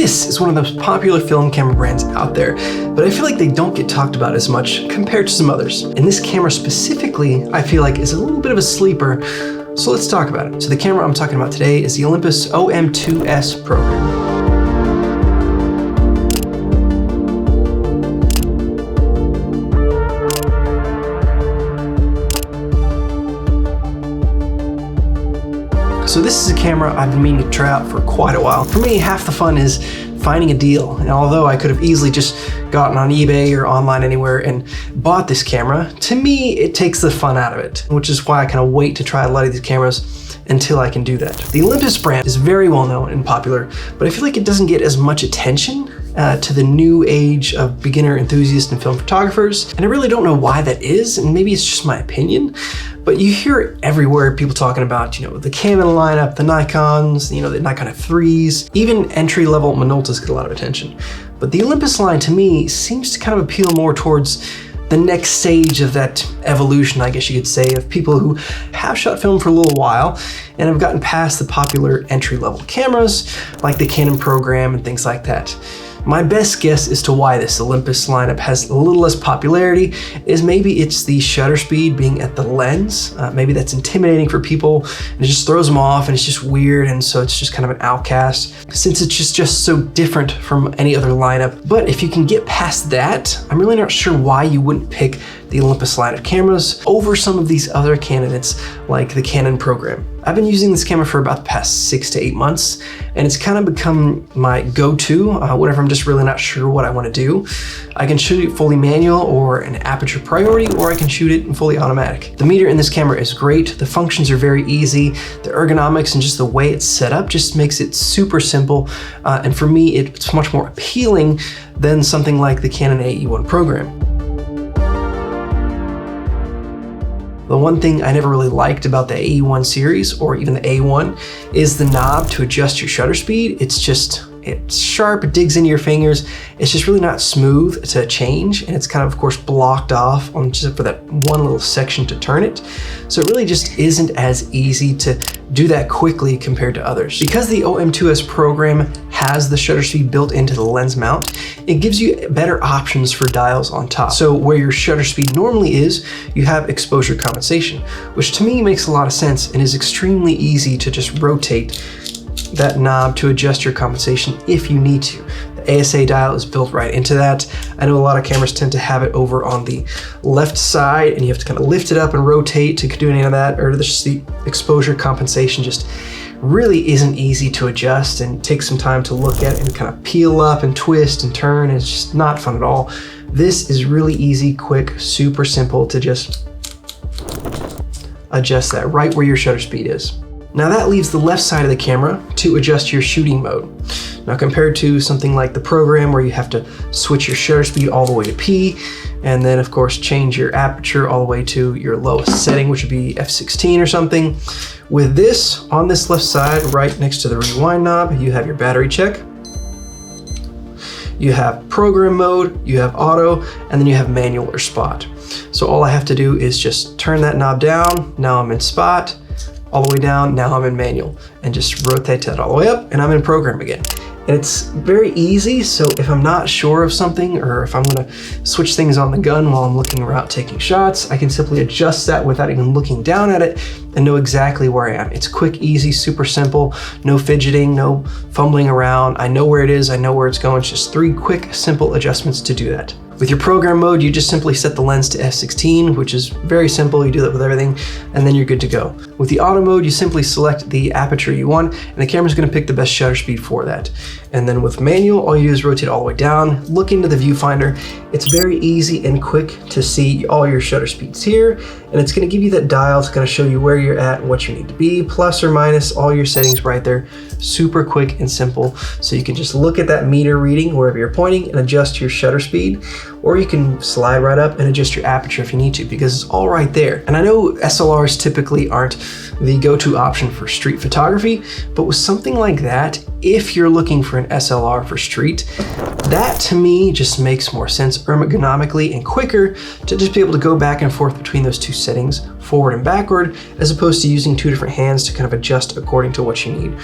This is one of the most popular film camera brands out there, but I feel like they don't get talked about as much compared to some others. And this camera specifically, I feel like is a little bit of a sleeper, so let's talk about it. So the camera I'm talking about today is the Olympus OM-2S program. So this is a camera I've been meaning to try out for quite a while. For me, half the fun is finding a deal. And although I could have easily just gotten on eBay or online anywhere and bought this camera, to me, it takes the fun out of it, which is why I kind of wait to try a lot of these cameras until I can do that. The Olympus brand is very well known and popular, but I feel like it doesn't get as much attention to the new age of beginner enthusiasts and film photographers. And I really don't know why that is, and maybe it's just my opinion, but you hear it everywhere, people talking about, the Canon lineup, the Nikons, the Nikon F3s, even entry-level Minoltas get a lot of attention. But the Olympus line, to me, seems to kind of appeal more towards the next stage of that evolution, I guess you could say, of people who have shot film for a little while and have gotten past the popular entry-level cameras, like the Canon program and things like that. My best guess as to why this Olympus lineup has a little less popularity is maybe it's the shutter speed being at the lens. Maybe that's intimidating for people and it just throws them off and it's just weird, and so it's just kind of an outcast since it's just so different from any other lineup. But if you can get past that, I'm really not sure why you wouldn't pick the Olympus line of cameras over some of these other candidates like the Canon program. I've been using this camera for about the past 6 to 8 months, and it's kind of become my go-to whenever I'm just really not sure what I want to do. I can shoot it fully manual or an aperture priority, or I can shoot it in fully automatic. The meter in this camera is great. The functions are very easy. The ergonomics and just the way it's set up just makes it super simple. And for me, it's much more appealing than something like the Canon AE-1 program. The one thing I never really liked about the AE-1 series, or even the A1, is the knob to adjust your shutter speed. It's sharp, it digs into your fingers. It's just really not smooth to change, and it's kind of course, blocked off on just for that one little section to turn it. So it really just isn't as easy to do that quickly compared to others. Because the OM-2S program has the shutter speed built into the lens mount, it gives you better options for dials on top. So where your shutter speed normally is, you have exposure compensation, which to me makes a lot of sense and is extremely easy to just rotate that knob to adjust your compensation if you need to. The ASA dial is built right into that. I know a lot of cameras tend to have it over on the left side and you have to kind of lift it up and rotate to do any of that, or just the exposure compensation just really isn't easy to adjust and takes some time to look at and kind of peel up and twist and turn. It's just not fun at all. This is really easy, quick, super simple to just adjust that right where your shutter speed is. Now that leaves the left side of the camera to adjust your shooting mode. Now compared to something like the program where you have to switch your shutter speed all the way to P, and then of course change your aperture all the way to your lowest setting, which would be f/16 or something. With this, on this left side, right next to the rewind knob, you have your battery check. You have program mode, you have auto, and then you have manual or spot. So all I have to do is just turn that knob down. Now I'm in spot. All the way down, now I'm in manual, and just rotate that all the way up and I'm in program again. And it's very easy, so if I'm not sure of something or if I'm gonna switch things on the gun while I'm looking around taking shots, I can simply adjust that without even looking down at it and know exactly where I am. It's quick, easy, super simple, no fidgeting, no fumbling around. I know where it is, I know where it's going. It's just 3 quick, simple adjustments to do that. With your program mode, you just simply set the lens to f/16, which is very simple. You do that with everything, and then you're good to go. With the auto mode, you simply select the aperture you want, and the camera's gonna pick the best shutter speed for that. And then with manual, all you do is rotate all the way down, look into the viewfinder. It's very easy and quick to see all your shutter speeds here, and it's gonna give you that dial. It's gonna show you where you're at and what you need to be, plus or minus all your settings right there. Super quick and simple. So you can just look at that meter reading wherever you're pointing and adjust your shutter speed, or you can slide right up and adjust your aperture if you need to, because it's all right there. And I know SLRs typically aren't the go-to option for street photography, but with something like that, if you're looking for an SLR for street, that to me just makes more sense ergonomically and quicker to just be able to go back and forth between those two settings, forward and backward, as opposed to using two different hands to kind of adjust according to what you need.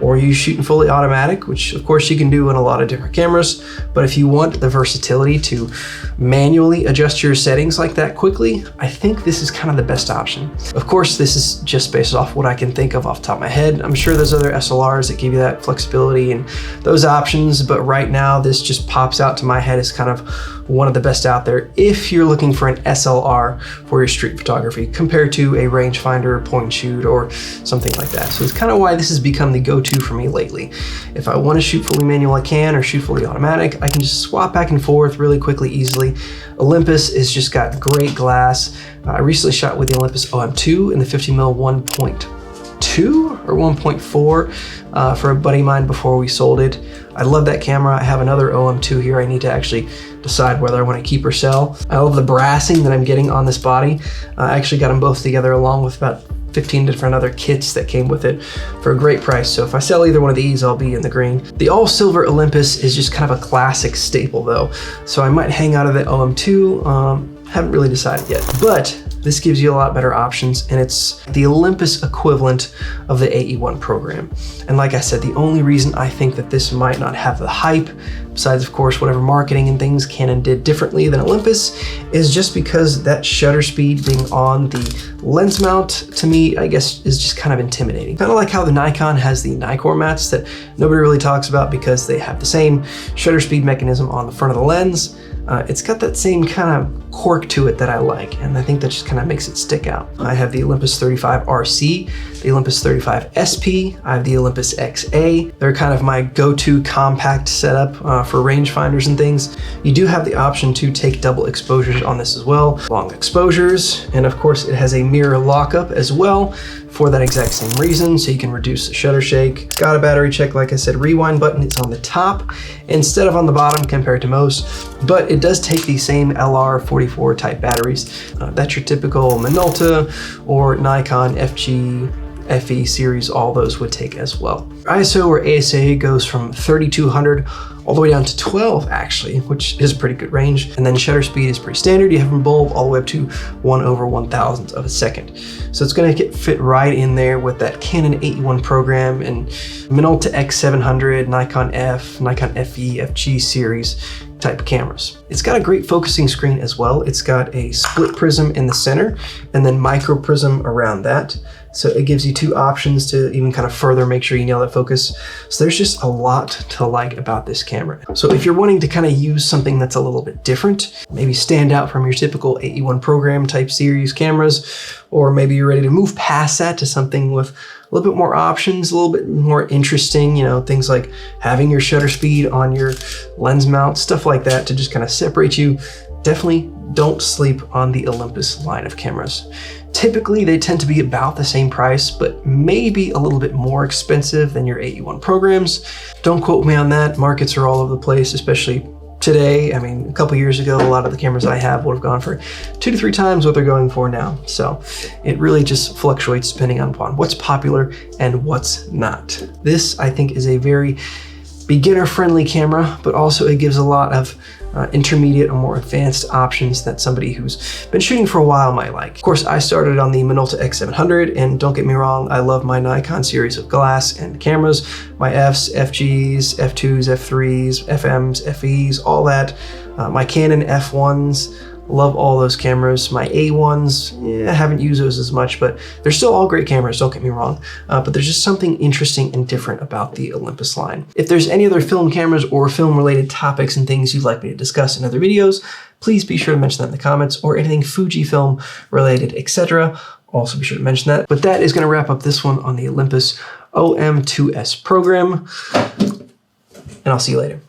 Or you shoot in fully automatic, which of course you can do in a lot of different cameras, but if you want the versatility to manually adjust your settings like that quickly, I think this is kind of the best option. Of course, this is just based off what I can think of off the top of my head. I'm sure there's other SLRs that give you that flexibility and those options, but right now this just pops out to my head as kind of one of the best out there if you're looking for an SLR for your street photography compared to a rangefinder, point and shoot, or something like that. So it's kind of why this has become the go-to for me lately. If I want to shoot fully manual, I can, or shoot fully automatic, I can just swap back and forth really quickly, easily. Olympus has just got great glass. I recently shot with the Olympus OM-2 in the 50mm 1.2 or 1.4 for a buddy of mine before we sold it. I love that camera. I have another OM-2 here. I need to actually decide whether I want to keep or sell. I love the brassing that I'm getting on this body. I actually got them both together along with about 15 different other kits that came with it for a great price. So if I sell either one of these, I'll be in the green. The all silver Olympus is just kind of a classic staple though. So I might hang out of the OM-2. Haven't really decided yet, but this gives you a lot better options, and it's the Olympus equivalent of the AE-1 program. And like I said, the only reason I think that this might not have the hype, besides of course whatever marketing and things Canon did differently than Olympus, is just because that shutter speed being on the lens mount, to me, I guess, is just kind of intimidating. Kind of like how the Nikon has the Nikkor mats that nobody really talks about because they have the same shutter speed mechanism on the front of the lens. It's got that same kind of quirk to it that I like, and I think that just kind of makes it stick out. I have the Olympus 35 RC, the Olympus 35 SP, I have the Olympus XA. They're kind of my go-to compact setup for rangefinders and things. You do have the option to take double exposures on this as well, long exposures, and of course it has a mirror lockup as well for that exact same reason, so you can reduce the shutter shake. Got a battery check, like I said, rewind button is on the top instead of on the bottom compared to most, but it does take the same LR44 type batteries. That's your typical Minolta or Nikon FG, FE series, all those would take as well. ISO or ASA goes from 3200 all the way down to 12 actually, which is a pretty good range. And then shutter speed is pretty standard. You have from bulb all the way up to 1/1000th of a second. So it's gonna fit right in there with that Canon AE-1 program and Minolta X700, Nikon F, Nikon FE, FG series type cameras. It's got a great focusing screen as well. It's got a split prism in the center and then micro prism around that. So it gives you two options to even kind of further make sure you nail that focus. So there's just a lot to like about this camera. So if you're wanting to kind of use something that's a little bit different, maybe stand out from your typical AE-1 program type series cameras, or maybe you're ready to move past that to something with a little bit more options, a little bit more interesting, you know, things like having your shutter speed on your lens mount, stuff like that to just kind of separate you, definitely don't sleep on the Olympus line of cameras. Typically, they tend to be about the same price, but maybe a little bit more expensive than your AE-1 programs. Don't quote me on that. Markets are all over the place, especially today. I mean, a couple years ago, a lot of the cameras I have would have gone for 2 to 3 times what they're going for now. So it really just fluctuates depending upon what's popular and what's not. This, I think, is a very beginner-friendly camera, but also it gives a lot of intermediate or more advanced options that somebody who's been shooting for a while might like. Of course, I started on the Minolta X700, and don't get me wrong, I love my Nikon series of glass and cameras, my Fs, FGs, F2s, F3s, FMs, FEs, all that. My Canon F1s, love all those cameras. My A1s, I haven't used those as much, but they're still all great cameras, don't get me wrong. But there's just something interesting and different about the Olympus line. If there's any other film cameras or film related topics and things you'd like me to discuss in other videos, please be sure to mention that in the comments, or anything Fujifilm related, etc. Also be sure to mention that. But that is going to wrap up this one on the Olympus OM-2S program, and I'll see you later.